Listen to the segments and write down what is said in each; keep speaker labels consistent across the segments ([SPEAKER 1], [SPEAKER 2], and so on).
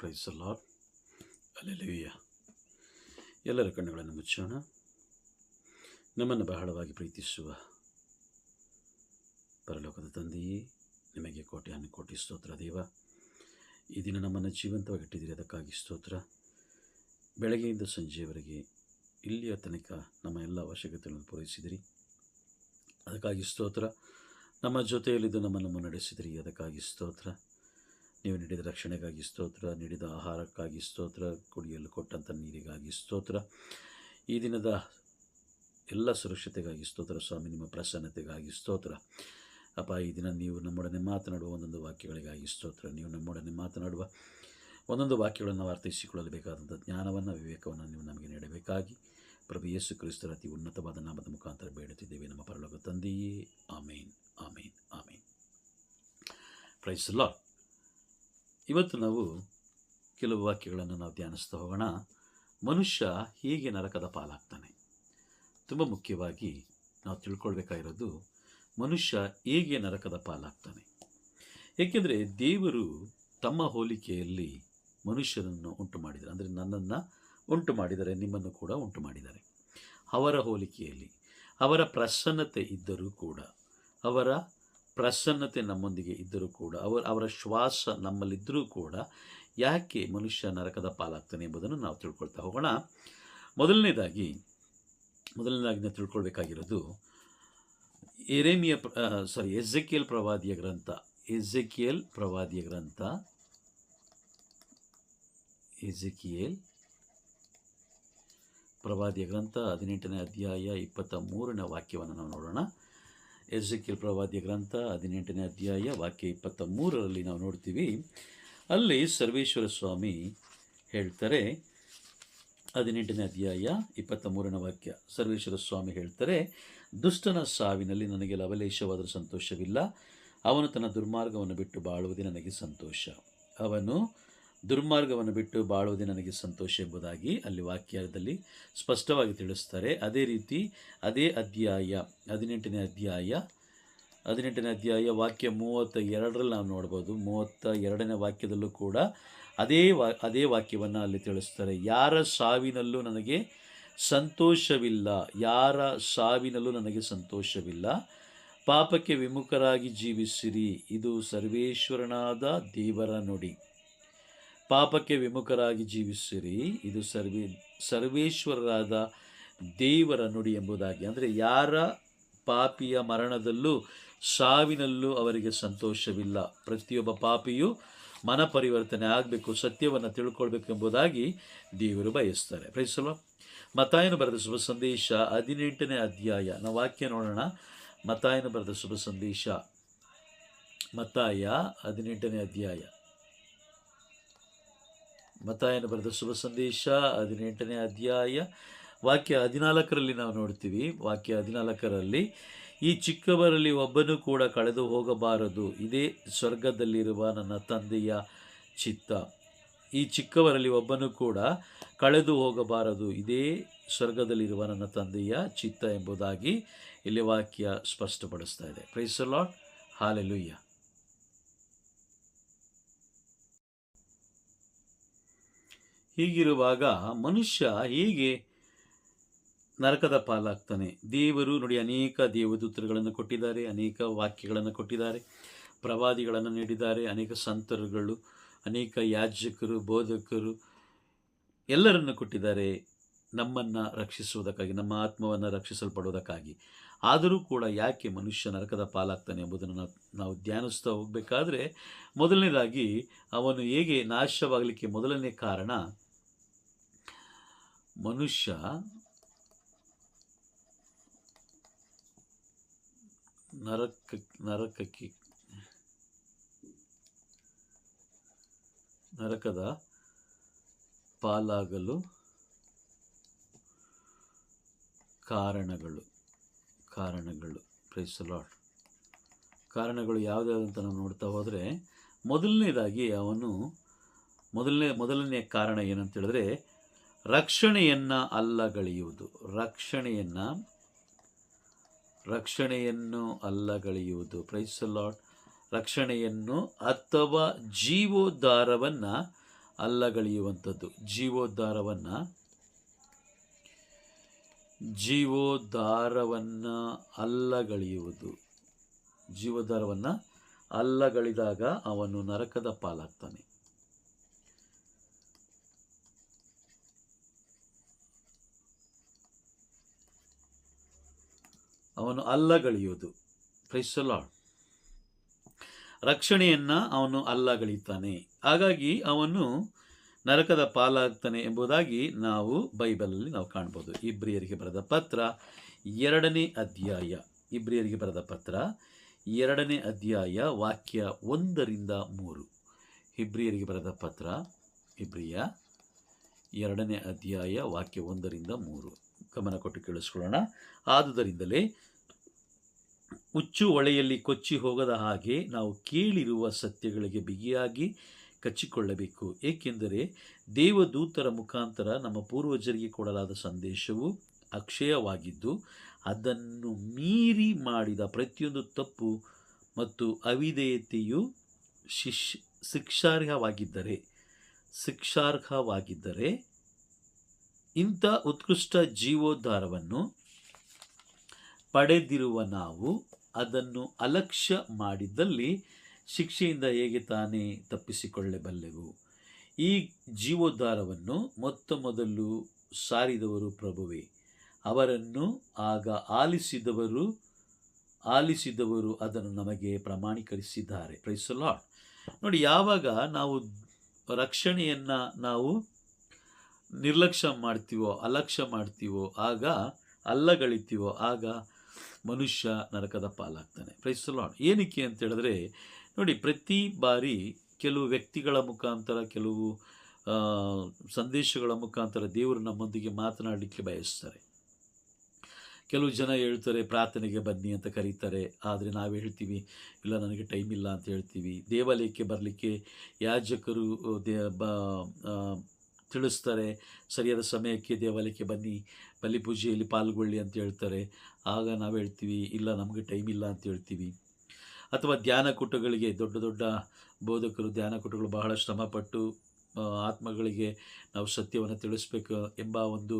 [SPEAKER 1] Price the lord. Hallelujah. ಎಲ್ಲರ ಕಣ್ಣುಗಳನ್ನು ಮುಚ್ಚೋಣ. ನಮ್ಮನ್ನು ಬಹಳವಾಗಿ ಪ್ರೀತಿಸುವ ಪರಲೋಕದ ತಂದೆಯೇ, ನಿಮಗೆ ಕೋಟಿ ಸ್ತೋತ್ರ ದೇವ. ಈ ದಿನ ನಮ್ಮನ್ನು ಜೀವಂತವಾಗಿಟ್ಟಿದ್ದೀರಿ, ಅದಕ್ಕಾಗಿ ಸ್ತೋತ್ರ. ಬೆಳಗ್ಗೆಯಿಂದ ಸಂಜೆಯವರೆಗೆ ಇಲ್ಲಿಯ ತನಕ ನಮ್ಮ ಎಲ್ಲ ಅವಶ್ಯಕತೆಗಳನ್ನು ಪೂರೈಸಿದಿರಿ, ಅದಕ್ಕಾಗಿ ಸ್ತೋತ್ರ. ನಮ್ಮ ಜೊತೆಯಲ್ಲಿದ್ದು ನಮ್ಮನ್ನು ಮುನ್ನಡೆಸಿದಿರಿ, ಅದಕ್ಕಾಗಿ ಸ್ತೋತ್ರ. ನೀವು ನೀಡಿದ ರಕ್ಷಣೆಗಾಗಿ ಸ್ತೋತ್ರ, ನೀಡಿದ ಆಹಾರಕ್ಕಾಗಿ ಸ್ತೋತ್ರ, ಕುಡಿಯಲು ಕೊಟ್ಟಂಥ ನೀರಿಗಾಗಿ ಸ್ತೋತ್ರ, ಈ ದಿನದ ಎಲ್ಲ ಸುರಕ್ಷತೆಗಾಗಿ ಸ್ತೋತ್ರ ಸ್ವಾಮಿ. ನಿಮ್ಮ ಪ್ರಸನ್ನತೆಗಾಗಿ ಸ್ತೋತ್ರ ಅಪ್ಪ. ಈ ದಿನ ನೀವು ನಮ್ಮೊಡನೆ ಮಾತನಾಡುವ ಒಂದೊಂದು ವಾಕ್ಯಗಳಿಗಾಗಿ ಸ್ತೋತ್ರ. ನೀವು ನಮ್ಮೊಡನೆ ಮಾತನಾಡುವ ಒಂದೊಂದು ವಾಕ್ಯಗಳನ್ನು ನಾವು ಅರ್ಥೈಸಿಕೊಳ್ಳಲು ಬೇಕಾದಂಥ ಜ್ಞಾನವನ್ನು, ವಿವೇಕವನ್ನು ನೀವು ನಮಗೆ ನೀಡಬೇಕಾಗಿ ಪ್ರಭು ಯೇಸು ಕ್ರಿಸ್ತರ ಅತಿ ಉನ್ನತವಾದ ನಾಮದ ಮುಖಾಂತರ ಬೇಡುತ್ತಿದ್ದೇವೆ ನಮ್ಮ ಪರಲೋಕ ತಂದೆಯೇ. ಆಮೇನ್, ಆಮೇನ್, ಆಮೇನ್. Praise the Lord. ಇವತ್ತು ನಾವು ಕೆಲವು ವಾಕ್ಯಗಳನ್ನು ನಾವು ಧ್ಯಾನಿಸ್ತಾ ಹೋಗೋಣ. ಮನುಷ್ಯ ಹೇಗೆ ನರಕದ ಪಾಲಾಗ್ತಾನೆ. ತುಂಬ ಮುಖ್ಯವಾಗಿ ನಾವು ತಿಳ್ಕೊಳ್ಬೇಕಾಗಿರೋದು, ಮನುಷ್ಯ ಹೇಗೆ ನರಕದ ಪಾಲಾಗ್ತಾನೆ. ಏಕೆಂದರೆ ದೇವರು ತಮ್ಮ ಹೋಲಿಕೆಯಲ್ಲಿ ಮನುಷ್ಯನನ್ನು ಉಂಟು ಮಾಡಿದ್ದಾರೆ. ಅಂದರೆ ನನ್ನನ್ನು ಉಂಟು ಮಾಡಿದ್ದಾರೆ, ನಿಮ್ಮನ್ನು ಕೂಡ ಉಂಟು ಮಾಡಿದ್ದಾರೆ. ಅವರ ಹೋಲಿಕೆಯಲ್ಲಿ ಅವರ ಪ್ರಸನ್ನತೆ ಇದ್ದರೂ ಕೂಡ, ಅವರ ಪ್ರಸನ್ನತೆ ನಮ್ಮೊಂದಿಗೆ ಇದ್ದರೂ ಕೂಡ, ಅವರ ಶ್ವಾಸ ನಮ್ಮಲ್ಲಿದ್ದರೂ ಕೂಡ ಯಾಕೆ ಮನುಷ್ಯ ನರಕದ ಪಾಲಾಗ್ತಾನೆ ಎಂಬುದನ್ನು ನಾವು ತಿಳ್ಕೊಳ್ತಾ ಹೋಗೋಣ. ಮೊದಲನೇದಾಗಿ ನಾವು ತಿಳ್ಕೊಳ್ಬೇಕಾಗಿರೋದು ಎಜೆಕಿಯೇಲ್ ಪ್ರವಾದಿಯ ಗ್ರಂಥ 18ನೇ ಅಧ್ಯಾಯ 23ನೇ ವಾಕ್ಯವನ್ನು ನಾವು ನೋಡೋಣ. ಎಜೆಕಿಯೇಲ್ ಪ್ರವಾದಿಯ ಗ್ರಂಥ 18ನೇ ಅಧ್ಯಾಯ ವಾಕ್ಯ 23ರಲ್ಲಿ ನಾವು ನೋಡ್ತೀವಿ. ಅಲ್ಲಿ ಸರ್ವೇಶ್ವರ ಸ್ವಾಮಿ ಹೇಳ್ತಾರೆ, 18ನೇ ಅಧ್ಯಾಯ 23ನೇ ವಾಕ್ಯ, ಸರ್ವೇಶ್ವರ ಸ್ವಾಮಿ ಹೇಳ್ತಾರೆ, ದುಷ್ಟನ ಸಾವಿನಲ್ಲಿ ನನಗೆ ಲವಲೇಶವಾದರೂ ಸಂತೋಷವಿಲ್ಲ. ಅವನು ತನ್ನ ದುರ್ಮಾರ್ಗವನ್ನು ಬಿಟ್ಟು ಬಾಳುವುದೇ ನನಗೆ ಸಂತೋಷ. ಎಂಬುದಾಗಿ ಅಲ್ಲಿ ವಾಕ್ಯದಲ್ಲಿ ಸ್ಪಷ್ಟವಾಗಿ ತಿಳಿಸ್ತಾರೆ. ಅದೇ ರೀತಿ ಅದೇ ಅಧ್ಯಾಯ 18ನೇ ಅಧ್ಯಾಯ ವಾಕ್ಯ 32ರಲ್ಲಿ ನಾವು ನೋಡ್ಬೋದು. 32ನೇ ವಾಕ್ಯದಲ್ಲೂ ಕೂಡ ಅದೇ ವಾಕ್ಯವನ್ನು ಅಲ್ಲಿ ತಿಳಿಸ್ತಾರೆ. ಯಾರ ಸಾವಿನಲ್ಲೂ ನನಗೆ ಸಂತೋಷವಿಲ್ಲ, ಪಾಪಕ್ಕೆ ವಿಮುಖರಾಗಿ ಜೀವಿಸಿರಿ. ಇದು ಸರ್ವೇಶ್ವರನಾದ ದೇವರ ನುಡಿ. ಪಾಪಕ್ಕೆ ವಿಮುಖರಾಗಿ ಜೀವಿಸಿರಿ, ಇದು ಸರ್ವೇಶ್ವರರಾದ ದೇವರ ನುಡಿ ಎಂಬುದಾಗಿ. ಅಂದರೆ ಯಾರ ಪಾಪಿಯ ಮರಣದಲ್ಲೂ ಸಾವಿನಲ್ಲೂ ಅವರಿಗೆ ಸಂತೋಷವಿಲ್ಲ. ಪ್ರತಿಯೊಬ್ಬ ಪಾಪಿಯು ಮನ ಪರಿವರ್ತನೆ ಆಗಬೇಕು, ಸತ್ಯವನ್ನು ತಿಳ್ಕೊಳ್ಬೇಕು ಎಂಬುದಾಗಿ ದೇವರು ಬಯಸ್ತಾರೆ. Price the lord. ಮತ್ತಾಯನು ಬರೆದ ಶುಭ ಸಂದೇಶ 18ನೇ ಅಧ್ಯಾಯ, ನಾವು ವಾಕ್ಯ ನೋಡೋಣ. ಮತ್ತಾಯನು ಬರೆದ ಶುಭ ಸಂದೇಶ, ಮತ್ತಾಯ 18ನೇ ಅಧ್ಯಾಯ, ಮತ್ತಾಯನು ಬರೆದ ಶುಭ ಸಂದೇಶ 18ನೇ ಅಧ್ಯಾಯ ವಾಕ್ಯ 14ರಲ್ಲಿ ನಾವು ನೋಡ್ತೀವಿ. ವಾಕ್ಯ 14ರಲ್ಲಿ, ಈ ಚಿಕ್ಕವರಲ್ಲಿ ಒಬ್ಬನು ಕೂಡ ಕಳೆದು ಹೋಗಬಾರದು, ಇದೇ ಸ್ವರ್ಗದಲ್ಲಿರುವ ನನ್ನ ತಂದೆಯ ಚಿತ್ತ. ಈ ಚಿಕ್ಕವರಲ್ಲಿ ಒಬ್ಬನು ಕೂಡ ಕಳೆದು ಹೋಗಬಾರದು, ಇದೇ ಸ್ವರ್ಗದಲ್ಲಿರುವ ನನ್ನ ತಂದೆಯ ಚಿತ್ತ ಎಂಬುದಾಗಿ ಇಲ್ಲಿ ವಾಕ್ಯ ಸ್ಪಷ್ಟಪಡಿಸ್ತಾ ಇದೆ. Praise the Lord. ಹಲ್ಲೆಲೂಯಾ. ಹೀಗಿರುವಾಗ ಮನುಷ್ಯ ಹೇಗೆ ನರಕದ ಪಾಲಾಗ್ತಾನೆ? ದೇವರು ನೋಡಿ, ಅನೇಕ ದೇವದೂತರುಗಳನ್ನು ಕೊಟ್ಟಿದ್ದಾರೆ, ಅನೇಕ ವಾಕ್ಯಗಳನ್ನು ಕೊಟ್ಟಿದ್ದಾರೆ, ಪ್ರವಾದಿಗಳನ್ನು ನೀಡಿದ್ದಾರೆ, ಅನೇಕ ಸಂತರುಗಳು, ಅನೇಕ ಯಾಜಕರು, ಬೋಧಕರು ಎಲ್ಲರನ್ನು ಕೊಟ್ಟಿದ್ದಾರೆ ನಮ್ಮನ್ನು ರಕ್ಷಿಸುವುದಕ್ಕಾಗಿ, ನಮ್ಮ ಆತ್ಮವನ್ನು ರಕ್ಷಿಸಲ್ಪಡುವುದಕ್ಕಾಗಿ. ಆದರೂ ಕೂಡ ಯಾಕೆ ಮನುಷ್ಯ ನರಕದ ಪಾಲಾಗ್ತಾನೆ ಎಂಬುದನ್ನು ನಾವು ಧ್ಯಾನಿಸ್ತಾ ಹೋಗಬೇಕಾದ್ರೆ, ಮೊದಲನೇದಾಗಿ ಅವನು ಹೇಗೆ ನಾಶವಾಗಲಿಕ್ಕೆ ಮೊದಲನೇ ಕಾರಣ, ಮನುಷ್ಯ ನರಕದ ಪಾಲಾಗಲು ಕಾರಣಗಳು. Praise the Lord. ಕಾರಣಗಳು ಯಾವುದ್ಯಾವುದಂತ ನಾವು ನೋಡ್ತಾ ಹೋದರೆ, ಮೊದಲನೇದಾಗಿ ಮೊದಲನೇ ಕಾರಣ ಏನಂತ ಹೇಳಿದ್ರೆ, ರಕ್ಷಣೆಯನ್ನು ಅಲ್ಲಗಳೆಯುವುದು. ರಕ್ಷಣೆಯನ್ನು ಅಲ್ಲಗಳೆಯುವುದು. Price the lord. ರಕ್ಷಣೆಯನ್ನು ಅಥವಾ ಜೀವೋದ್ಧಾರವನ್ನು ಅಲ್ಲಗಳೆಯುವಂಥದ್ದು. ಜೀವೋದ್ಧಾರವನ್ನು ಅಲ್ಲಗಳೆಯುವುದು. ಜೀವೋದ್ಧಾರವನ್ನು ಅಲ್ಲಗಳೆದಾಗ ಅವನು ನರಕದ ಪಾಲಾಗ್ತಾನೆ. ಅವನು ಅಲ್ಲಗಳೆಯುವುದು. Price the lord. ರಕ್ಷಣೆಯನ್ನು ಅವನು ಅಲ್ಲಗಳೆಯುತ್ತಾನೆ, ಹಾಗಾಗಿ ಅವನು ನರಕದ ಪಾಲಾಗ್ತಾನೆ ಎಂಬುದಾಗಿ ನಾವು ಬೈಬಲಲ್ಲಿ ನಾವು ಕಾಣ್ಬೋದು. ಇಬ್ರಿಯರಿಗೆ ಬರೆದ ಪತ್ರ 2ನೇ ಅಧ್ಯಾಯ, ಇಬ್ರಿಯರಿಗೆ ಬರೆದ ಪತ್ರ 2ನೇ ಅಧ್ಯಾಯ ವಾಕ್ಯ 1ರಿಂದ 3. ಇಬ್ರಿಯರಿಗೆ ಬರೆದ ಪತ್ರ, ಇಬ್ರಿಯ 2ನೇ ಅಧ್ಯಾಯ ವಾಕ್ಯ 1ರಿಂದ 3 ಗಮನ ಕೊಟ್ಟು ಕೇಳಿಸ್ಕೊಳ್ಳೋಣ. ಆದುದರಿಂದಲೇ ಹುಚ್ಚು ಒಳೆಯಲ್ಲಿ ಕೊಚ್ಚಿ ಹೋಗದ ಹಾಗೆ ನಾವು ಕೇಳಿರುವ ಸತ್ಯಗಳಿಗೆ ಬಿಗಿಯಾಗಿ ಕಚ್ಚಿಕೊಳ್ಳಬೇಕು. ಏಕೆಂದರೆ ದೇವದೂತರ ಮುಖಾಂತರ ನಮ್ಮ ಪೂರ್ವಜರಿಗೆ ಕೊಡಲಾದ ಸಂದೇಶವು ಅಕ್ಷಯವಾಗಿದ್ದು, ಅದನ್ನು ಮೀರಿ ಮಾಡಿದ ಪ್ರತಿಯೊಂದು ತಪ್ಪು ಮತ್ತು ಅವಿಧೇಯತೆಯು ಶಿಕ್ಷಾರ್ಹವಾಗಿದ್ದರೆ ಇಂಥ ಉತ್ಕೃಷ್ಟ ಜೀವೋದ್ಧಾರವನ್ನು ಪಡೆದಿರುವ ನಾವು ಅದನ್ನು ಅಲಕ್ಷ್ಯ ಮಾಡಿದ್ದಲ್ಲಿ ಶಿಕ್ಷೆಯಿಂದ ಹೇಗೆ ತಾನೇ ತಪ್ಪಿಸಿಕೊಳ್ಳಬಲ್ಲೆವು? ಈ ಜೀವೋದ್ಧಾರವನ್ನು ಮೊದಲು ಸಾರಿದವರು ಪ್ರಭುವೇ. ಅವರನ್ನು ಆಗ ಆಲಿಸಿದವರು ಅದನ್ನು ನಮಗೆ ಪ್ರಮಾಣೀಕರಿಸಿದ್ದಾರೆ. Price the Lord. ನೋಡಿ, ಯಾವಾಗ ನಾವು ರಕ್ಷಣೆಯನ್ನು ನಾವು ನಿರ್ಲಕ್ಷ್ಯ ಮಾಡ್ತೀವೋ, ಅಲಕ್ಷ್ಯ ಮಾಡ್ತೀವೋ, ಆಗ ಅಲ್ಲಗಳಿತೀವೋ, ಆಗ ಮನುಷ್ಯ ನರಕದ ಪಾಲಾಗ್ತಾನೆ. Price the lord. ಏನಕ್ಕೆ ಅಂತ ಹೇಳಿದ್ರೆ, ನೋಡಿ, ಪ್ರತಿ ಬಾರಿ ಕೆಲವು ವ್ಯಕ್ತಿಗಳ ಮುಖಾಂತರ, ಕೆಲವು ಸಂದೇಶಗಳ ಮುಖಾಂತರ ದೇವರು ನಮ್ಮೊಂದಿಗೆ ಮಾತನಾಡಲಿಕ್ಕೆ ಬಯಸ್ತಾರೆ. ಕೆಲವು ಜನ ಹೇಳ್ತಾರೆ ಪ್ರಾರ್ಥನೆಗೆ ಬನ್ನಿ ಅಂತ ಕರೀತಾರೆ, ಆದರೆ ನಾವು ಹೇಳ್ತೀವಿ ಇಲ್ಲ, ನನಗೆ ಟೈಮ್ ಇಲ್ಲ ಅಂತ ಹೇಳ್ತೀವಿ. ದೇವಾಲಯಕ್ಕೆ ಬರಲಿಕ್ಕೆ ಯಾಜಕರು ತಿಳಿಸ್ತಾರೆ, ಸರಿಯಾದ ಸಮಯಕ್ಕೆ ದೇವಾಲಯಕ್ಕೆ ಬನ್ನಿ, ಬಲಿ ಪೂಜೆಯಲ್ಲಿ ಪಾಲ್ಗೊಳ್ಳಿ ಅಂತ ಹೇಳ್ತಾರೆ. ಆಗ ನಾವು ಹೇಳ್ತೀವಿ ಇಲ್ಲ, ನಮಗೆ ಟೈಮ್ ಇಲ್ಲ ಅಂತ ಹೇಳ್ತೀವಿ. ಅಥವಾ ಧ್ಯಾನಕೂಟಗಳಿಗೆ, ದೊಡ್ಡ ದೊಡ್ಡ ಬೋಧಕರು ಧ್ಯಾನಕೂಟಗಳು ಬಹಳ ಶ್ರಮಪಟ್ಟು ಆತ್ಮಗಳಿಗೆ ನಾವು ಸತ್ಯವನ್ನು ತಿಳಿಸ್ಬೇಕು ಎಂಬ ಒಂದು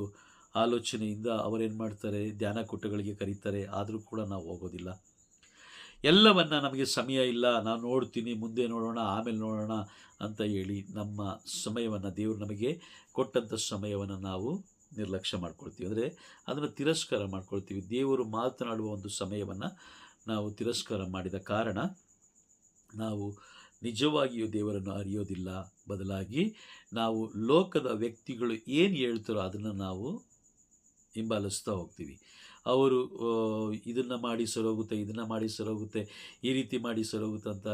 [SPEAKER 1] ಆಲೋಚನೆಯಿಂದ ಅವರೇನು ಮಾಡ್ತಾರೆ, ಧ್ಯಾನಕೂಟಗಳಿಗೆ ಕರೀತಾರೆ. ಆದರೂ ಕೂಡ ನಾವು ಹೋಗೋದಿಲ್ಲ. ಎಲ್ಲವನ್ನ ನಮಗೆ ಸಮಯ ಇಲ್ಲ, ನಾನು ನೋಡ್ತೀನಿ, ಮುಂದೆ ನೋಡೋಣ, ಆಮೇಲೆ ನೋಡೋಣ ಅಂತ ಹೇಳಿ ನಮ್ಮ ಸಮಯವನ್ನು, ದೇವರು ನಮಗೆ ಕೊಟ್ಟಂಥ ಸಮಯವನ್ನು ನಾವು ನಿರ್ಲಕ್ಷ್ಯ ಮಾಡ್ಕೊಳ್ತೀವಿ. ಅಂದರೆ ಅದನ್ನು ತಿರಸ್ಕಾರ ಮಾಡ್ಕೊಳ್ತೀವಿ. ದೇವರು ಮಾತನಾಡುವ ಒಂದು ಸಮಯವನ್ನು ನಾವು ತಿರಸ್ಕಾರ ಮಾಡಿದ ಕಾರಣ ನಾವು ನಿಜವಾಗಿಯೂ ದೇವರನ್ನು ಅರಿಯೋದಿಲ್ಲ. ಬದಲಾಗಿ ನಾವು ಲೋಕದ ವ್ಯಕ್ತಿಗಳು ಏನು ಹೇಳ್ತಾರೋ ಅದನ್ನು ನಾವು ಹಿಂಬಾಲಿಸ್ತಾ ಹೋಗ್ತೀವಿ. ಅವರು ಇದನ್ನು ಮಾಡಿ ಸರೋಗುತ್ತೆ, ಇದನ್ನು ಮಾಡಿ ಸರೋಗುತ್ತೆ, ಈ ರೀತಿ ಮಾಡಿ ಸರೋಗುತ್ತೆ ಅಂತ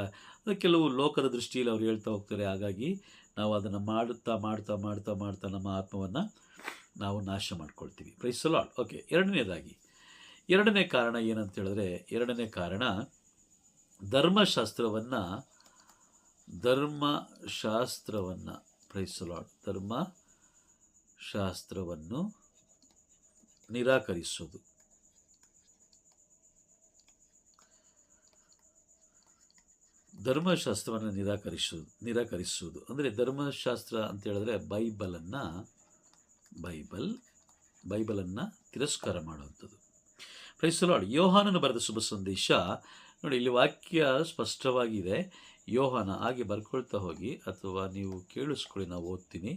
[SPEAKER 1] ಕೆಲವು ಲೋಕದ ದೃಷ್ಟಿಯಲ್ಲಿ ಅವ್ರು ಹೇಳ್ತಾ ಹೋಗ್ತಾರೆ. ಹಾಗಾಗಿ ನಾವು ಅದನ್ನು ಮಾಡ್ತಾ ಮಾಡ್ತಾ ಮಾಡ್ತಾ ಮಾಡ್ತಾ ನಮ್ಮ ಆತ್ಮವನ್ನು ನಾವು ನಾಶ ಮಾಡ್ಕೊಳ್ತೀವಿ. Price the Lord. ಓಕೆ, ಎರಡನೇ ಕಾರಣ ಏನಂತ ಹೇಳಿದ್ರೆ, ಎರಡನೇ ಕಾರಣ ಧರ್ಮಶಾಸ್ತ್ರವನ್ನು ಪ್ರೈಸ್ ದಿ ಲಾರ್ಡ್, ಧರ್ಮಶಾಸ್ತ್ರವನ್ನು ನಿರಾಕರಿಸೋದು. ಧರ್ಮಶಾಸ್ತ್ರವನ್ನು ನಿರಾಕರಿಸುವುದು ಅಂದರೆ, ಧರ್ಮಶಾಸ್ತ್ರ ಅಂತ ಹೇಳಿದ್ರೆ ಬೈಬಲನ್ನು ತಿರಸ್ಕಾರ ಮಾಡುವಂಥದ್ದು. Praise the Lord. ಯೋಹಾನನು ಬರೆದ ಶುಭ ಸಂದೇಶ ನೋಡಿ, ಇಲ್ಲಿ ವಾಕ್ಯ ಸ್ಪಷ್ಟವಾಗಿದೆ. ಯೋಹಾನ, ಹಾಗೆ ಬರ್ಕೊಳ್ತಾ ಹೋಗಿ ಅಥವಾ ನೀವು ಕೇಳಿಸ್ಕೊಳ್ಳಿ, ನಾವು ಓದ್ತೀನಿ.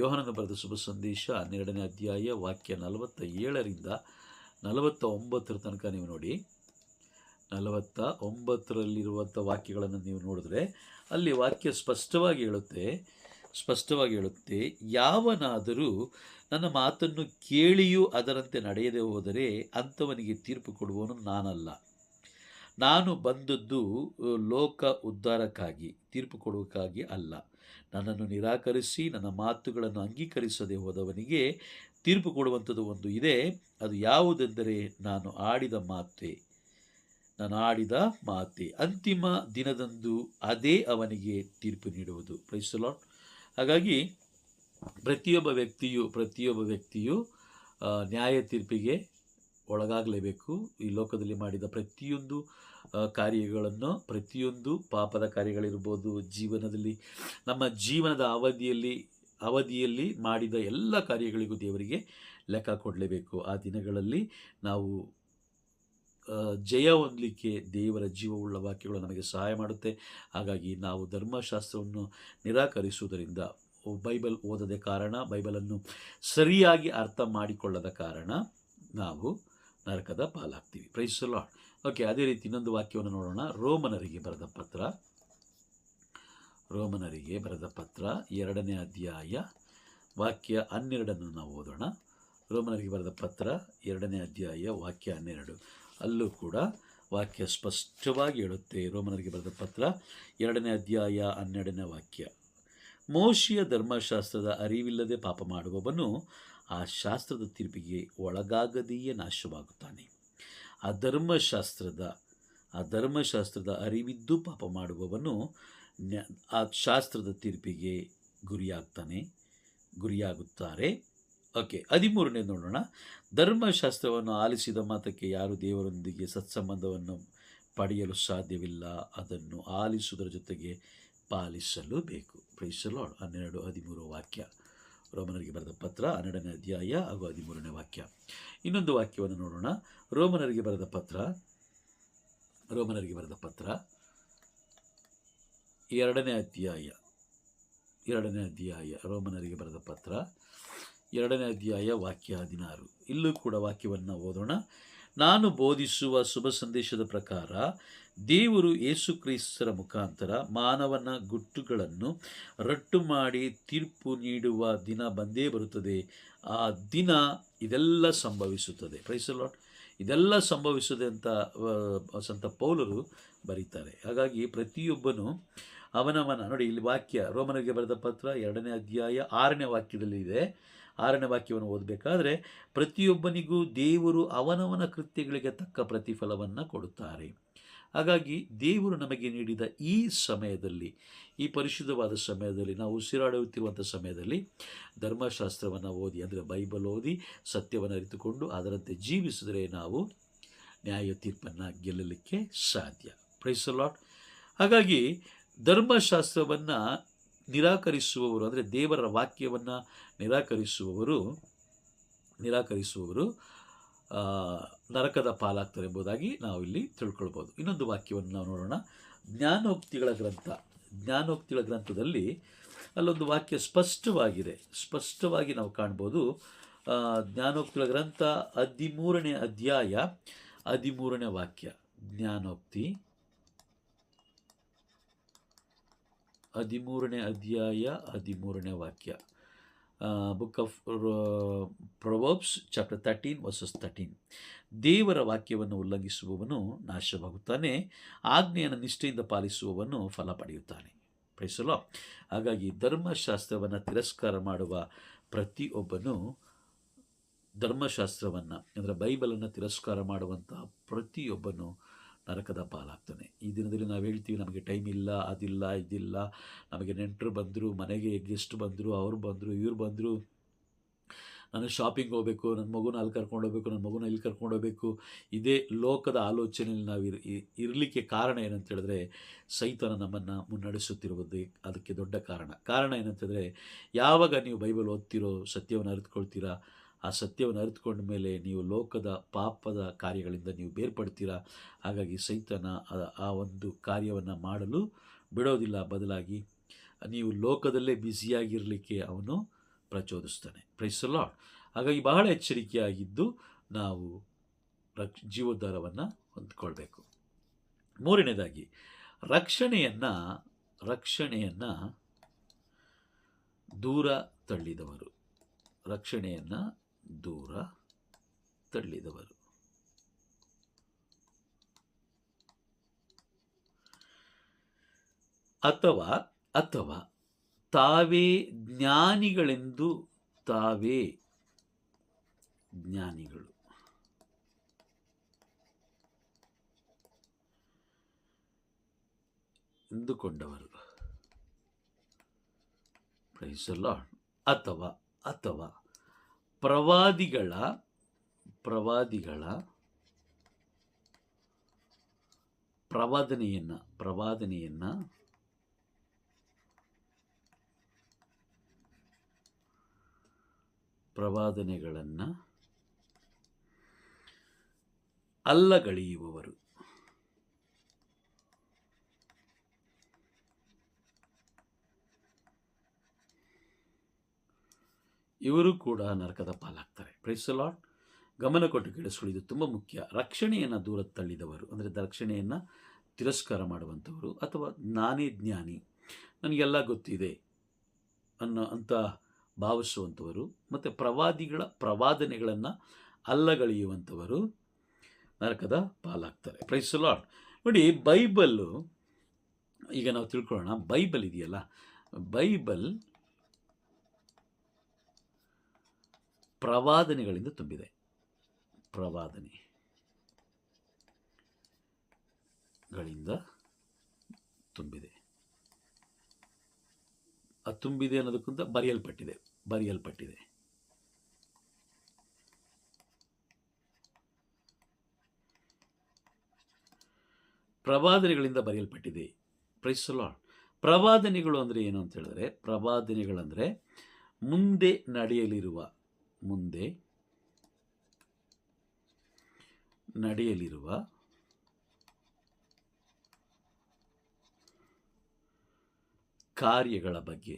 [SPEAKER 1] ಯೋಹಾನನು ಬರೆದ ಶುಭ ಸಂದೇಶ 12ನೇ ಅಧ್ಯಾಯ ವಾಕ್ಯ 47ರಿಂದ 49 ತನಕ ನೀವು ನೋಡಿ. 49ರಲ್ಲಿರುವಂಥ ವಾಕ್ಯಗಳನ್ನು ನೀವು ನೋಡಿದ್ರೆ ಅಲ್ಲಿ ವಾಕ್ಯ ಸ್ಪಷ್ಟವಾಗಿ ಹೇಳುತ್ತೆ, ಯಾವನಾದರೂ ನನ್ನ ಮಾತನ್ನು ಕೇಳಿಯೂ ಅದರಂತೆ ನಡೆಯದೆ ಹೋದರೆ ಅಂಥವನಿಗೆ ತೀರ್ಪು ಕೊಡುವವನು ನಾನಲ್ಲ. ನಾನು ಬಂದದ್ದು ಲೋಕ ಉದ್ಧಾರಕ್ಕಾಗಿ, ತೀರ್ಪು ಕೊಡುವುದಕ್ಕಾಗಿ ಅಲ್ಲ. ನನ್ನನ್ನು ನಿರಾಕರಿಸಿ ನನ್ನ ಮಾತುಗಳನ್ನು ಅಂಗೀಕರಿಸದೆ ಹೋದವನಿಗೆ ತೀರ್ಪು ಕೊಡುವಂಥದ್ದು ಒಂದು ಇದೆ. ಅದು ಯಾವುದೆಂದರೆ, ನಾನು ಆಡಿದ ಮಾತೆ ಅಂತಿಮ ದಿನದಂದು ಅದೇ ಅವನಿಗೆ ತೀರ್ಪು ನೀಡುವುದು. Praise the Lord. ಹಾಗಾಗಿ ಪ್ರತಿಯೊಬ್ಬ ವ್ಯಕ್ತಿಯು ನ್ಯಾಯ ತೀರ್ಪಿಗೆ ಒಳಗಾಗಲೇಬೇಕು. ಈ ಲೋಕದಲ್ಲಿ ಮಾಡಿದ ಪ್ರತಿಯೊಂದು ಕಾರ್ಯಗಳನ್ನು, ಪ್ರತಿಯೊಂದು ಪಾಪದ ಕಾರ್ಯಗಳಿರ್ಬೋದು, ಜೀವನದಲ್ಲಿ ನಮ್ಮ ಜೀವನದ ಅವಧಿಯಲ್ಲಿ ಮಾಡಿದ ಎಲ್ಲ ಕಾರ್ಯಗಳಿಗೂ ದೇವರಿಗೆ ಲೆಕ್ಕ ಕೊಡಲೇಬೇಕು. ಆ ದಿನಗಳಲ್ಲಿ ನಾವು ಜಯ ಹೊಂದಲಿಕ್ಕೆ ದೇವರ ಜೀವವುಳ್ಳ ವಾಕ್ಯಗಳು ನಮಗೆ ಸಹಾಯ ಮಾಡುತ್ತೆ. ಹಾಗಾಗಿ ನಾವು ಧರ್ಮಶಾಸ್ತ್ರವನ್ನು ನಿರಾಕರಿಸುವುದರಿಂದ, ಬೈಬಲ್ ಓದದ ಕಾರಣ, ಬೈಬಲನ್ನು ಸರಿಯಾಗಿ ಅರ್ಥ ಮಾಡಿಕೊಳ್ಳದ ಕಾರಣ ನಾವು ನರಕದ ಪಾಲಾಗ್ತೀವಿ. Praise the Lord. ಓಕೆ, ಅದೇ ರೀತಿ ಇನ್ನೊಂದು ವಾಕ್ಯವನ್ನು ನೋಡೋಣ. ರೋಮನರಿಗೆ ಬರೆದ ಪತ್ರ 2ನೇ ಅಧ್ಯಾಯ ವಾಕ್ಯ 12 ನಾವು ಓದೋಣ. ರೋಮನರಿಗೆ ಬರೆದ ಪತ್ರ 2ನೇ ಅಧ್ಯಾಯ ವಾಕ್ಯ 12. ಅಲ್ಲೂ ಕೂಡ ವಾಕ್ಯ ಸ್ಪಷ್ಟವಾಗಿ ಹೇಳುತ್ತೆ. ರೋಮನರಿಗೆ ಬರೆದ ಪತ್ರ 2ನೇ ಅಧ್ಯಾಯ 12ನೇ ವಾಕ್ಯ. ಮೋಶೆಯ ಧರ್ಮಶಾಸ್ತ್ರದ ಅರಿವಿಲ್ಲದೆ ಪಾಪ ಮಾಡುವವನು ಆ ಶಾಸ್ತ್ರದ ತೀರ್ಪಿಗೆ ಒಳಗಾಗದೆಯೇ ನಾಶವಾಗುತ್ತಾನೆ. ಆ ಧರ್ಮಶಾಸ್ತ್ರದ ಅರಿವಿದ್ದು ಪಾಪ ಮಾಡುವವನು ಆ ಶಾಸ್ತ್ರದ ತೀರ್ಪಿಗೆ ಗುರಿಯಾಗುತ್ತಾರೆ. ಓಕೆ, 13ನೇ ನೋಡೋಣ. ಧರ್ಮಶಾಸ್ತ್ರವನ್ನು ಆಲಿಸಿದ ಮಾತ್ರಕ್ಕೆ ಯಾರು ದೇವರೊಂದಿಗೆ ಸತ್ಸಂಬಂಧವನ್ನು ಪಡೆಯಲು ಸಾಧ್ಯವಿಲ್ಲ. ಅದನ್ನು ಆಲಿಸುವುದರ ಜೊತೆಗೆ ಪಾಲಿಸಲೇಬೇಕು. Price the lord. 12, 13 ವಾಕ್ಯ. ರೋಮನರಿಗೆ ಬರೆದ ಪತ್ರ 12ನೇ ಅಧ್ಯಾಯ ಹಾಗೂ 13ನೇ ವಾಕ್ಯ. ಇನ್ನೊಂದು ವಾಕ್ಯವನ್ನು ನೋಡೋಣ. ರೋಮನರಿಗೆ ಬರೆದ ಪತ್ರ 2ನೇ ಅಧ್ಯಾಯ ರೋಮನರಿಗೆ ಬರೆದ ಪತ್ರ 2ನೇ ಅಧ್ಯಾಯ ವಾಕ್ಯ 16. ಇಲ್ಲೂ ಕೂಡ ವಾಕ್ಯವನ್ನು ಓದೋಣ. ನಾನು ಬೋಧಿಸುವ ಶುಭ ಸಂದೇಶದ ಪ್ರಕಾರ ದೇವರು ಯೇಸು ಕ್ರಿಸ್ತರ ಮುಖಾಂತರ ಮಾನವನ ಗುಟ್ಟುಗಳನ್ನು ರಟ್ಟು ಮಾಡಿ ತೀರ್ಪು ನೀಡುವ ದಿನ ಬಂದೇ ಬರುತ್ತದೆ. ಆ ದಿನ ಇದೆಲ್ಲ ಸಂಭವಿಸುತ್ತದೆ. Praise the Lord. ಇದೆಲ್ಲ ಸಂಭವಿಸುತ್ತದೆ ಅಂತ ಸಂತ ಪೌಲರು ಬರೀತಾರೆ. ಹಾಗಾಗಿ ಪ್ರತಿಯೊಬ್ಬನು ಅವನವನ ನೋಡಿ, ಇಲ್ಲಿ ವಾಕ್ಯ ರೋಮನರಿಗೆ ಬರೆದ ಪತ್ರ 2ನೇ ಅಧ್ಯಾಯ 6ನೇ ವಾಕ್ಯದಲ್ಲಿ ಇದೆ. 6ನೇ ವಾಕ್ಯವನ್ನು ಓದಬೇಕಾದ್ರೆ, ಪ್ರತಿಯೊಬ್ಬನಿಗೂ ದೇವರು ಅವನವನ ಕೃತ್ಯಗಳಿಗೆ ತಕ್ಕ ಪ್ರತಿಫಲವನ್ನು ಕೊಡುತ್ತಾರೆ. ಹಾಗಾಗಿ ದೇವರು ನಮಗೆ ನೀಡಿದ ಈ ಸಮಯದಲ್ಲಿ, ಈ ಪರಿಶುದ್ಧವಾದ ಸಮಯದಲ್ಲಿ, ನಾವು ಉಸಿರಾಡುತ್ತಿರುವಂಥ ಸಮಯದಲ್ಲಿ ಧರ್ಮಶಾಸ್ತ್ರವನ್ನು ಓದಿ, ಅಂದರೆ ಬೈಬಲ್ ಓದಿ ಸತ್ಯವನ್ನು ಅರಿತುಕೊಂಡು ಅದರಂತೆ ಜೀವಿಸಿದರೆ ನಾವು ನ್ಯಾಯ ತೀರ್ಪನ್ನು ಗೆಲ್ಲಲಿಕ್ಕೆ ಸಾಧ್ಯ. Praise the Lord. ಹಾಗಾಗಿ ಧರ್ಮಶಾಸ್ತ್ರವನ್ನು ನಿರಾಕರಿಸುವವರು, ಅಂದರೆ ದೇವರ ವಾಕ್ಯವನ್ನು ನಿರಾಕರಿಸುವವರು ನರಕದ ಪಾಲಾಗ್ತಾರೆ ಎಂಬುದಾಗಿ ನಾವು ಇಲ್ಲಿ ತಿಳ್ಕೊಳ್ಬೋದು. ಇನ್ನೊಂದು ವಾಕ್ಯವನ್ನು ನಾವು ನೋಡೋಣ. ಜ್ಞಾನೋಕ್ತಿಗಳ ಗ್ರಂಥದಲ್ಲಿ ಅಲ್ಲೊಂದು ವಾಕ್ಯ ಸ್ಪಷ್ಟವಾಗಿ ನಾವು ಕಾಣ್ಬೋದು. ಜ್ಞಾನೋಕ್ತಿಗಳ ಗ್ರಂಥ 13ನೇ ಅಧ್ಯಾಯ 13ನೇ ವಾಕ್ಯ. ಜ್ಞಾನೋಕ್ತಿ 13ನೇ ಅಧ್ಯಾಯ 13ನೇ ವಾಕ್ಯ. Book of Proverbs chapter 13 verses 13. ದೇವರ ವಾಕ್ಯವನ್ನು ಉಲ್ಲಂಘಿಸುವವನು ನಾಶವಾಗುತ್ತಾನೆ, ಆಜ್ಞೆಯನ್ನು ನಿಷ್ಠೆಯಿಂದ ಪಾಲಿಸುವವನು ಫಲ ಪಡೆಯುತ್ತಾನೆ. Praise the Lord. ಹಾಗಾಗಿ ಧರ್ಮಶಾಸ್ತ್ರವನ್ನು ತಿರಸ್ಕಾರ ಮಾಡುವ ಪ್ರತಿಯೊಬ್ಬನು, ಧರ್ಮಶಾಸ್ತ್ರವನ್ನು ಅಂದರೆ ಬೈಬಲನ್ನು ತಿರಸ್ಕಾರ ಮಾಡುವಂತಹ ಪ್ರತಿಯೊಬ್ಬನು ನರಕದ ಪಾಲಾಗ್ತಾನೆ. ಈ ದಿನದಲ್ಲಿ ನಾವು ಹೇಳ್ತೀವಿ, ನಮಗೆ ಟೈಮ್ ಇಲ್ಲ, ಅದಿಲ್ಲ, ಇದಿಲ್ಲ, ನಮಗೆ ನೆಂಟರು ಬಂದರು, ಮನೆಗೆ ಗೆಸ್ಟ್ ಬಂದರು, ಅವ್ರು ಬಂದರು, ಇವ್ರು ಬಂದರು, ನಾನು ಶಾಪಿಂಗ್ ಹೋಗಬೇಕು, ನನ್ನ ಮಗುನ ಅಲ್ಲಿ ಕರ್ಕೊಂಡು ಹೋಗಬೇಕು, ನನ್ನ ಮಗುನ ಇಲ್ಲಿ ಕರ್ಕೊಂಡು ಹೋಗಬೇಕು. ಇದೇ ಲೋಕದ ಆಲೋಚನೆಯಲ್ಲಿ ನಾವು ಇರಲಿಕ್ಕೆ ಕಾರಣ ಏನಂತ ಹೇಳಿದ್ರೆ, ಸೈತಾನ ನಮ್ಮನ್ನು ಮುನ್ನಡೆಸುತ್ತಿರುವುದು ಅದಕ್ಕೆ ದೊಡ್ಡ ಕಾರಣ ಏನಂತಂದರೆ, ಯಾವಾಗ ನೀವು ಬೈಬಲ್ ಓದ್ತಿರೋ, ಸತ್ಯವನ್ನು ಅರಿತುಕೊಳ್ತೀರಾ, ಆ ಸತ್ಯವನ್ನು ಅರಿತುಕೊಂಡ ಮೇಲೆ ನೀವು ಲೋಕದ ಪಾಪದ ಕಾರ್ಯಗಳಿಂದ ನೀವು ಬೇರ್ಪಡ್ತೀರಾ. ಹಾಗಾಗಿ ಸೈತಾನ ಆ ಒಂದು ಕಾರ್ಯವನ್ನು ಮಾಡಲು ಬಿಡೋದಿಲ್ಲ. ಬದಲಾಗಿ ನೀವು ಲೋಕದಲ್ಲೇ ಬ್ಯುಸಿಯಾಗಿರಲಿಕ್ಕೆ ಅವನು ಪ್ರಚೋದಿಸ್ತಾನೆ. Price the Lord. ಹಾಗಾಗಿ ಬಹಳ ಎಚ್ಚರಿಕೆಯಾಗಿದ್ದು ನಾವು ಜೀವೋದ್ಧಾರವನ್ನು ಹೊಂದ್ಕೊಳ್ಬೇಕು. ಮೂರನೇದಾಗಿ ರಕ್ಷಣೆಯನ್ನು ದೂರ ತಳ್ಳಿದವರು ಅಥವಾ ತಾವೇ ಜ್ಞಾನಿಗಳು ಎಂದುಕೊಂಡವರು. Price the lord. ಅಥವಾ ಪ್ರವಾದಿಗಳ ಪ್ರವಾದನೆಗಳನ್ನು ಅಲ್ಲಗಳೆಯುವವರು. ಇವರು ಕೂಡ ನರಕದ ಪಾಲಾಗ್ತಾರೆ. Praise the lord. ಗಮನ ಕೊಟ್ಟು ಕೇಳಿಸ್ಕೊಳ್ಳಿ, ಇದು ತುಂಬ ಮುಖ್ಯ. ರಕ್ಷಣೆಯನ್ನು ದೂರ ತಳ್ಳಿದವರು, ಅಂದರೆ ರಕ್ಷಣೆಯನ್ನು ತಿರಸ್ಕಾರ ಮಾಡುವಂಥವರು, ಅಥವಾ ನಾನೇ ಜ್ಞಾನಿ, ನನಗೆಲ್ಲ ಗೊತ್ತಿದೆ ಅಂತ ಭಾವಿಸುವಂಥವರು, ಮತ್ತು ಪ್ರವಾದನೆಗಳನ್ನು ಅಲ್ಲಗಳೆಯುವಂಥವರು ನರಕದ ಪಾಲಾಗ್ತಾರೆ. Praise the Lord. ನೋಡಿ, ಬೈಬಲ್ಲು ಈಗ ನಾವು ತಿಳ್ಕೊಳ್ಳೋಣ. ಬೈಬಲ್ ಇದೆಯಲ್ಲ, ಬೈಬಲ್ ಪ್ರವಾದನೆಗಳಿಂದ ತುಂಬಿದೆ. ಅದು ತುಂಬಿದೆ ಅನ್ನೋದಕ್ಕಿಂತ ಬರೆಯಲ್ಪಟ್ಟಿದೆ. ಪ್ರವಾದನೆಗಳಿಂದ ಬರೆಯಲ್ಪಟ್ಟಿದೆ. Price the lord. ಪ್ರವಾದನೆಗಳು ಅಂದರೆ ಏನು ಅಂತ ಹೇಳಿದ್ರೆ, ಪ್ರವಾದನೆಗಳಂದರೆ ಮುಂದೆ ನಡೆಯಲಿರುವ ಕಾರ್ಯಗಳ ಬಗ್ಗೆ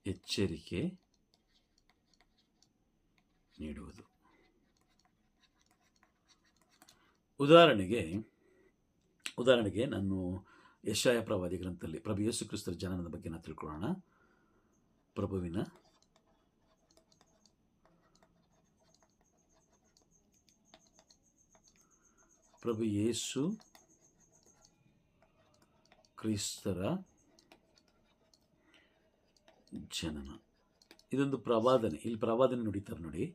[SPEAKER 1] ಎಚ್ಚರಿಕೆ ನೀಡುವುದು. ಉದಾಹರಣೆಗೆ ನಾನು ಯೆಶಾಯ ಪ್ರವಾದಿ ಗ್ರಂಥದಲ್ಲಿ ಪ್ರಭು ಯೇಸು ಕ್ರಿಸ್ತರ ಜನನದ ಬಗ್ಗೆ ನಾವು ತಿಳ್ಕೊಳ್ಳೋಣ. ಪ್ರಭು ಯೇಸು ಕ್ರಿಸ್ತರ ಜನನ, ಇದೊಂದು ಪ್ರವಾದನೆ. ಇಲ್ಲಿ ಪ್ರವಾದನೆ ನುಡಿತಾರೆ ನೋಡಿ.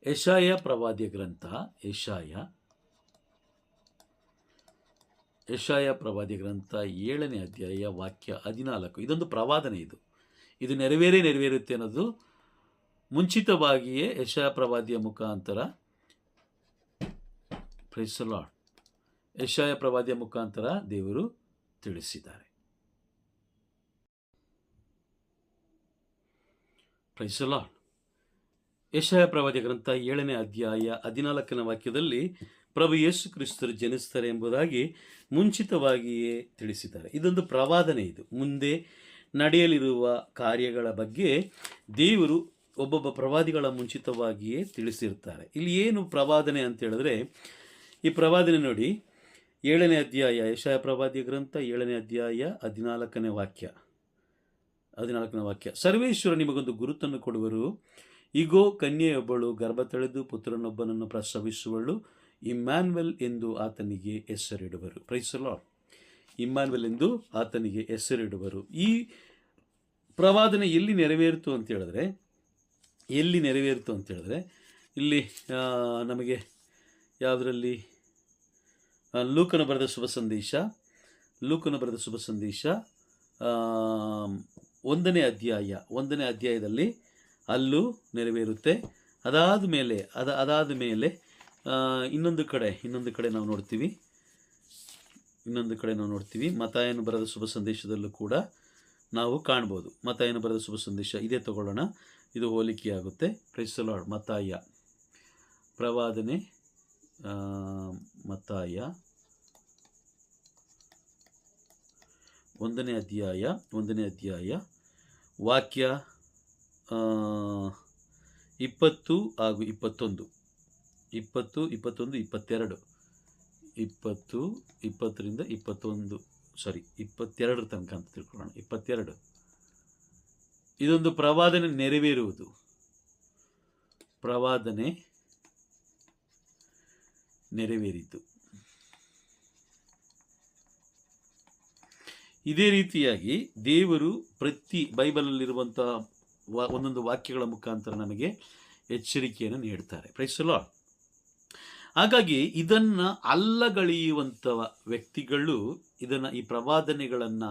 [SPEAKER 1] ಯೆಶಾಯ ಪ್ರವಾದಿಯ ಗ್ರಂಥ, ಯೆಶಾಯ ಪ್ರವಾದಿಯ ಗ್ರಂಥ 7ನೇ ಅಧ್ಯಾಯ ವಾಕ್ಯ 14. ಇದೊಂದು ಪ್ರವಾದನೆ. ಇದು ನೆರವೇರುತ್ತೆ ಅನ್ನೋದು ಮುಂಚಿತವಾಗಿಯೇ ಯೆಶಾಯ ಪ್ರವಾದಿಯ ಮುಖಾಂತರ, ಪ್ರೈಸ್ ದಿ ಲಾರ್ಡ್, ಯೆಶಾಯ ಪ್ರವಾದಿಯ ಮುಖಾಂತರ ದೇವರು ತಿಳಿಸಿದ್ದಾರೆ. Price the lord. ಯೆಶಾಯ ಪ್ರವಾದಿಯ ಗ್ರಂಥ 7ನೇ ಅಧ್ಯಾಯ 14ನೇ ವಾಕ್ಯದಲ್ಲಿ ಪ್ರಭು ಯೇಸು ಕ್ರಿಸ್ತರು ಜನಿಸ್ತಾರೆ ಎಂಬುದಾಗಿ ಮುಂಚಿತವಾಗಿಯೇ ತಿಳಿಸಿದ್ದಾರೆ. ಇದೊಂದು ಪ್ರವಾದನೆ. ಇದು ಮುಂದೆ ನಡೆಯಲಿರುವ ಕಾರ್ಯಗಳ ಬಗ್ಗೆ ದೇವರು ಒಬ್ಬೊಬ್ಬ ಪ್ರವಾದಿಗಳ ಮುಂಚಿತವಾಗಿಯೇ ತಿಳಿಸಿರ್ತಾರೆ. ಇಲ್ಲಿ ಏನು ಪ್ರವಾದನೆ ಅಂತ ಹೇಳಿದ್ರೆ, ಈ ಪ್ರವಾದನೆ ನೋಡಿ, 7ನೇ ಅಧ್ಯಾಯ ಯೆಶಾಯ ಪ್ರವಾದಿಯ ಗ್ರಂಥ 7ನೇ ಅಧ್ಯಾಯ 14ನೇ ವಾಕ್ಯ. ಸರ್ವೇಶ್ವರ ನಿಮಗೊಂದು ಗುರುತನ್ನು ಕೊಡುವರು. ಇಗೋ, ಕನ್ಯೆಯೊಬ್ಬಳು ಗರ್ಭ ತಳೆದು ಪುತ್ರನೊಬ್ಬನನ್ನು ಪ್ರಸವಿಸುವಳು. ಇಮ್ಯಾನ್ಯುವೆಲ್ ಎಂದು ಆತನಿಗೆ ಹೆಸರಿಡುವರು. Praise the Lord. ಇಮ್ಯಾನ್ಯುವೆಲ್ ಎಂದು ಆತನಿಗೆ ಹೆಸರಿಡುವರು. ಈ ಪ್ರವಾದನೆ ಎಲ್ಲಿ ನೆರವೇರಿತು ಅಂತ ಹೇಳಿದ್ರೆ, ಇಲ್ಲಿ ನಮಗೆ ಯಾವುದರಲ್ಲಿ, ಲೂಕನ ಬರೆದ ಶುಭ ಸಂದೇಶ 1ನೇ ಅಧ್ಯಾಯದಲ್ಲಿ ಅಲ್ಲೂ ನೆರವೇರುತ್ತೆ. ಅದಾದ ಮೇಲೆ ಇನ್ನೊಂದು ಕಡೆ ನಾವು ನೋಡ್ತೀವಿ. ಮತ್ತಾಯನು ಬರೆದ ಶುಭ ಸಂದೇಶದಲ್ಲೂ ಕೂಡ ನಾವು ಕಾಣ್ಬೋದು. ಮತ್ತಾಯನು ಬರೆದ ಶುಭ ಸಂದೇಶ ಇದೇ ತಗೊಳ್ಳೋಣ, ಇದು ಹೋಲಿಕೆಯಾಗುತ್ತೆ. Price the lord. ಮತ್ತಾಯ ಪ್ರವಾದನೆ, ಮತ್ತಾಯ 1ನೇ ಅಧ್ಯಾಯ ವಾಕ್ಯ 20 ಹಾಗೂ 21, 22 ತನಕ ಅಂತ ತಿಳ್ಕೊಳ್ಳೋಣ. 22 ಇದೊಂದು ಪ್ರವಾದನೆ ನೆರವೇರುವುದು. ಪ್ರವಾದನೆ ನೆರವೇರಿತು. ಇದೇ ರೀತಿಯಾಗಿ ದೇವರು ಪ್ರತಿ ಬೈಬಲಲ್ಲಿರುವಂಥ ಒಂದೊಂದು ವಾಕ್ಯಗಳ ಮುಖಾಂತರ ನಮಗೆ ಎಚ್ಚರಿಕೆಯನ್ನು ನೀಡ್ತಾರೆ. Praise the Lord. ಹಾಗಾಗಿ ಇದನ್ನು ಅಲ್ಲಗಳೆಯುವಂಥ ವ್ಯಕ್ತಿಗಳು ಈ ಪ್ರವಾದನೆಗಳನ್ನು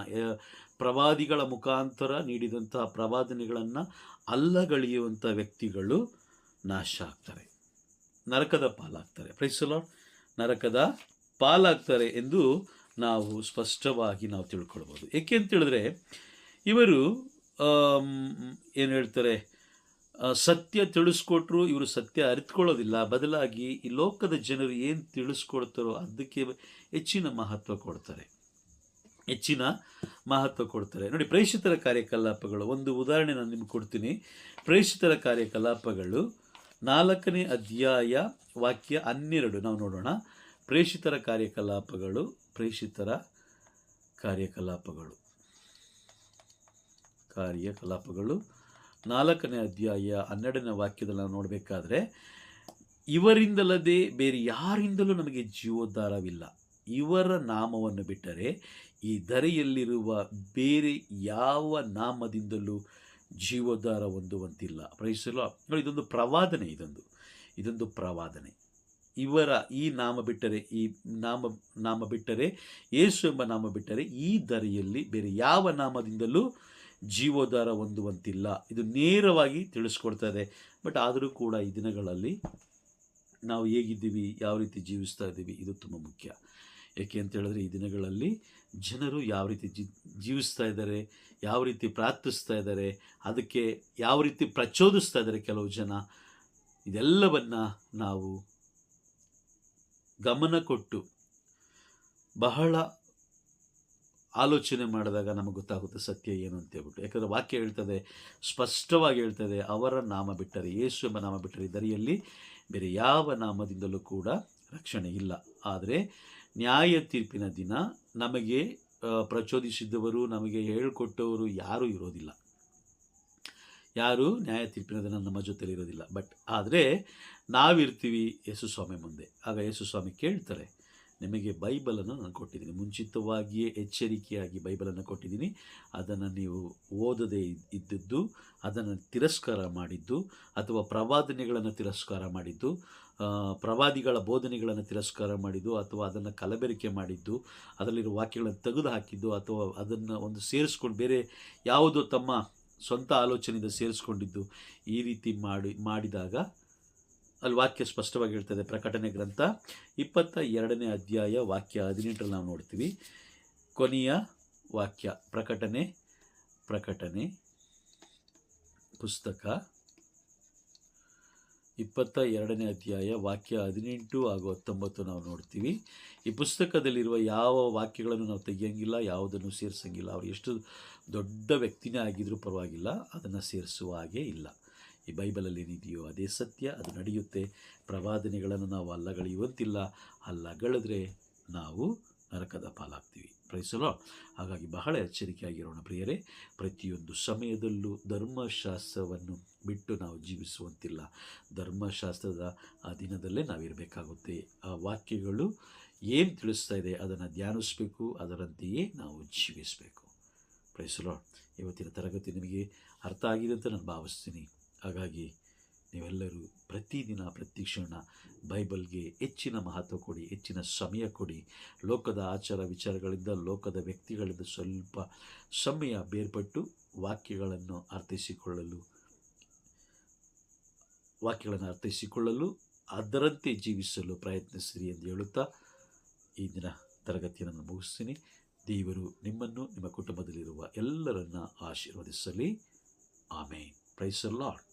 [SPEAKER 1] ಪ್ರವಾದಿಗಳ ಮುಖಾಂತರ ನೀಡಿದಂತಹ ಪ್ರವಾದನೆಗಳನ್ನು ಅಲ್ಲಗಳೆಯುವಂಥ ವ್ಯಕ್ತಿಗಳು ನಾಶ ಆಗ್ತಾರೆ, ನರಕದ ಪಾಲಾಗ್ತಾರೆ. Praise the lord. ನರಕದ ಪಾಲಾಗ್ತಾರೆ ಎಂದು ನಾವು ಸ್ಪಷ್ಟವಾಗಿ ನಾವು ತಿಳ್ಕೊಳ್ಬೋದು. ಏಕೆ ಅಂತ ಹೇಳಿದ್ರೆ ಇವರು ಏನು ಹೇಳ್ತಾರೆ, ಸತ್ಯ ತಿಳಿಸ್ಕೊಟ್ರು, ಇವರು ಸತ್ಯ ಅರಿತುಕೊಳ್ಳೋದಿಲ್ಲ. ಬದಲಾಗಿ ಈ ಲೋಕದ ಜನರು ಏನು ತಿಳಿಸ್ಕೊಡ್ತಾರೋ ಅದಕ್ಕೆ ಹೆಚ್ಚಿನ ಮಹತ್ವ ಕೊಡ್ತಾರೆ, ಹೆಚ್ಚಿನ ಮಹತ್ವ ಕೊಡ್ತಾರೆ. ನೋಡಿ, ಪ್ರೇಷಿತರ ಕಾರ್ಯಕಲಾಪಗಳು ಒಂದು ಉದಾಹರಣೆ ನಾನು ನಿಮ್ಗೆ ಕೊಡ್ತೀನಿ. ಪ್ರೇಷಿತರ ಕಾರ್ಯಕಲಾಪಗಳು 4ನೇ ಅಧ್ಯಾಯ ವಾಕ್ಯ 12 ನಾವು ನೋಡೋಣ. ಪ್ರೇಷಿತರ ಕಾರ್ಯಕಲಾಪಗಳು 4ನೇ ಅಧ್ಯಾಯ 12ನೇ ವಾಕ್ಯದಲ್ಲಿ ನಾವು ನೋಡಬೇಕಾದ್ರೆ, ಇವರಿಂದಲ್ಲದೆ ಬೇರೆ ಯಾರಿಂದಲೂ ನಮಗೆ ಜೀವೋದ್ಧಾರವಿಲ್ಲ, ಇವರ ನಾಮವನ್ನು ಬಿಟ್ಟರೆ ಈ ಧರೆಯಲ್ಲಿರುವ ಬೇರೆ ಯಾವ ನಾಮದಿಂದಲೂ ಜೀವೋದ್ಧಾರ ಹೊಂದುವಂತಿಲ್ಲ. Praise the Lord. ನೋಡಿ, ಇದೊಂದು ಪ್ರವಾದನೆ, ಇದೊಂದು ಪ್ರವಾದನೆ. ಇವರ ಈ ನಾಮ ಬಿಟ್ಟರೆ ಯೇಸು ಎಂಬ ನಾಮ ಬಿಟ್ಟರೆ ಈ ಧರೆಯಲ್ಲಿ ಬೇರೆ ಯಾವ ನಾಮದಿಂದಲೂ ಜೀವೋದ್ಧಾರ ಹೊಂದುವಂತಿಲ್ಲ. ಇದು ನೇರವಾಗಿ ತಿಳಿಸ್ಕೊಡ್ತಾ ಇದೆ. ಬಟ್ ಆದರೂ ಕೂಡ ಈ ದಿನಗಳಲ್ಲಿ ನಾವು ಹೇಗಿದ್ದೀವಿ, ಯಾವ ರೀತಿ ಜೀವಿಸ್ತಾ ಇದ್ದೀವಿ, ಇದು ತುಂಬ ಮುಖ್ಯ. ಏಕೆ ಅಂತ ಹೇಳಿದ್ರೆ ಈ ದಿನಗಳಲ್ಲಿ ಜನರು ಯಾವ ರೀತಿ ಜೀವಿಸ್ತಾ ಇದ್ದಾರೆ, ಯಾವ ರೀತಿ ಪ್ರಾರ್ಥಿಸ್ತಾ ಇದ್ದಾರೆ, ಅದಕ್ಕೆ ಯಾವ ರೀತಿ ಪ್ರಚೋದಿಸ್ತಾ ಇದ್ದಾರೆ ಕೆಲವು ಜನ, ಇದೆಲ್ಲವನ್ನು ನಾವು ಗಮನ ಕೊಟ್ಟು ಬಹಳ ಆಲೋಚನೆ ಮಾಡಿದಾಗ ನಮಗೆ ಗೊತ್ತಾಗುತ್ತೆ ಸತ್ಯ ಏನು ಅಂತ ಹೇಳ್ಬಿಟ್ಟು. ಯಾಕಂದರೆ ವಾಕ್ಯ ಹೇಳ್ತದೆ, ಸ್ಪಷ್ಟವಾಗಿ ಹೇಳ್ತದೆ, ಅವರ ನಾಮ ಬಿಟ್ಟರೆ, ಯೇಸು ಎಂಬ ನಾಮ ಬಿಟ್ಟರೆ ಇದರಲ್ಲಿ ಬೇರೆ ಯಾವ ನಾಮದಿಂದಲೂ ಕೂಡ ರಕ್ಷಣೆ ಇಲ್ಲ. ಆದರೆ ನ್ಯಾಯ ತೀರ್ಪಿನ ದಿನ ನಮಗೆ ಪ್ರಚೋದಿಸಿದವರು, ನಮಗೆ ಹೇಳಿಕೊಟ್ಟವರು ಯಾರೂ ಇರೋದಿಲ್ಲ. ಯಾರು ನ್ಯಾಯ ತೀರ್ಪಿನ ದಿನ ನಮ್ಮ ಜೊತೆಲಿ ಇರೋದಿಲ್ಲ. ಬಟ್ ಆದರೆ ನಾವಿರ್ತೀವಿ ಯೇಸು ಸ್ವಾಮಿ ಮುಂದೆ. ಆಗ ಯೇಸು ಸ್ವಾಮಿ ಕೇಳ್ತಾರೆ, ನಿಮಗೆ ಬೈಬಲನ್ನು ನಾನು ಕೊಟ್ಟಿದ್ದೀನಿ, ಮುಂಚಿತವಾಗಿಯೇ ಎಚ್ಚರಿಕೆಯಾಗಿ ಬೈಬಲನ್ನು ಕೊಟ್ಟಿದ್ದೀನಿ, ಅದನ್ನು ನೀವು ಓದದೇ ಇದ್ದದ್ದು, ಅದನ್ನು ತಿರಸ್ಕಾರ ಮಾಡಿದ್ದು, ಅಥವಾ ಪ್ರವಾದನೆಗಳನ್ನು ತಿರಸ್ಕಾರ ಮಾಡಿದ್ದು, ಪ್ರವಾದಿಗಳ ಬೋಧನೆಗಳನ್ನು ತಿರಸ್ಕಾರ ಮಾಡಿದ್ದು, ಅಥವಾ ಅದನ್ನು ಕಲಬೆರಕೆ ಮಾಡಿದ್ದು, ಅದರಲ್ಲಿರುವ ವಾಕ್ಯಗಳನ್ನು ತೆಗೆದು ಹಾಕಿದ್ದು, ಅಥವಾ ಅದನ್ನು ಒಂದು ಸೇರಿಸ್ಕೊಂಡು ಬೇರೆ ಯಾವುದೋ ತಮ್ಮ ಸ್ವಂತ ಆಲೋಚನೆಯಿಂದ ಸೇರಿಸ್ಕೊಂಡಿದ್ದು, ಈ ರೀತಿ ಮಾಡಿದಾಗ ಅಲ್ಲಿ ವಾಕ್ಯ ಸ್ಪಷ್ಟವಾಗಿ ಹೇಳ್ತದೆ. ಪ್ರಕಟಣೆ ಗ್ರಂಥ 22ನೇ ಅಧ್ಯಾಯ ವಾಕ್ಯ 18 ನಾವು ನೋಡ್ತೀವಿ. ಕೊನೆಯ ವಾಕ್ಯ, ಪ್ರಕಟಣೆ ಪುಸ್ತಕ 22ನೇ ಅಧ್ಯಾಯ ವಾಕ್ಯ 18 ಹಾಗೂ 19 ನಾವು ನೋಡ್ತೀವಿ. ಈ ಪುಸ್ತಕದಲ್ಲಿರುವ ಯಾವ ವಾಕ್ಯಗಳನ್ನು ನಾವು ತೆಗಿಯೋಂಗಿಲ್ಲ, ಯಾವುದನ್ನು ಸೇರಿಸೋಂಗಿಲ್ಲ. ಅವರು ಎಷ್ಟು ದೊಡ್ಡ ವ್ಯಕ್ತಿನೇ ಆಗಿದ್ರೂ ಪರವಾಗಿಲ್ಲ, ಅದನ್ನು ಸೇರಿಸುವ ಹಾಗೆ ಇಲ್ಲ. ಈ ಬೈಬಲಲ್ಲಿ ಏನಿದೆಯೋ ಅದೇ ಸತ್ಯ, ಅದು ನಡೆಯುತ್ತೆ. ಪ್ರವಾದನೆಗಳನ್ನು ನಾವು ಅಲ್ಲಗಳೆಯುವಂತಿಲ್ಲ, ಅಲ್ಲಗಳೆದ್ರೆ ನಾವು ನರಕದ ಪಾಲಾಗ್ತೀವಿ. Praise the Lord. ಹಾಗಾಗಿ ಬಹಳ ಎಚ್ಚರಿಕೆಯಾಗಿರೋಣ ಪ್ರಿಯರೇ. ಪ್ರತಿಯೊಂದು ಸಮಯದಲ್ಲೂ ಧರ್ಮಶಾಸ್ತ್ರವನ್ನು ಬಿಟ್ಟು ನಾವು ಜೀವಿಸುವಂತಿಲ್ಲ. ಧರ್ಮಶಾಸ್ತ್ರದ ಅಧೀನದಲ್ಲೇ ನಾವಿರಬೇಕಾಗುತ್ತೆ. ಆ ವಾಕ್ಯಗಳು ಏನು ತಿಳಿಸ್ತಾ ಇದೆ ಅದನ್ನು ಧ್ಯಾನಿಸಬೇಕು, ಅದರಂತೆಯೇ ನಾವು ಜೀವಿಸಬೇಕು. Price the lord. ಇವತ್ತಿನ ತರಗತಿ ನಿಮಗೆ ಅರ್ಥ ಆಗಿದೆ ಅಂತ ನಾನು ಭಾವಿಸ್ತೀನಿ. ಹಾಗಾಗಿ ನೀವೆಲ್ಲರೂ ಪ್ರತಿದಿನ ಪ್ರತಿ ಕ್ಷಣ ಬೈಬಲ್ಗೆ ಹೆಚ್ಚಿನ ಮಹತ್ವ ಕೊಡಿ, ಹೆಚ್ಚಿನ ಸಮಯ ಕೊಡಿ. ಲೋಕದ ಆಚಾರ ವಿಚಾರಗಳಿಂದ, ಲೋಕದ ವ್ಯಕ್ತಿಗಳಿಂದ ಸ್ವಲ್ಪ ಸಮಯ ಬೇರ್ಪಟ್ಟು ವಾಕ್ಯಗಳನ್ನು ಅರ್ಥೈಸಿಕೊಳ್ಳಲು ಅದರಂತೆ ಜೀವಿಸಲು ಪ್ರಯತ್ನಿಸಿರಿ ಎಂದು ಹೇಳುತ್ತಾ ಈ ದಿನ ತರಗತಿಯನ್ನು ಮುಗಿಸ್ತೀನಿ. ದೇವರು ನಿಮ್ಮನ್ನು, ನಿಮ್ಮ ಕುಟುಂಬದಲ್ಲಿರುವ ಎಲ್ಲರನ್ನ ಆಶೀರ್ವದಿಸಲಿ. ಆಮೇನ್. Praise the lord.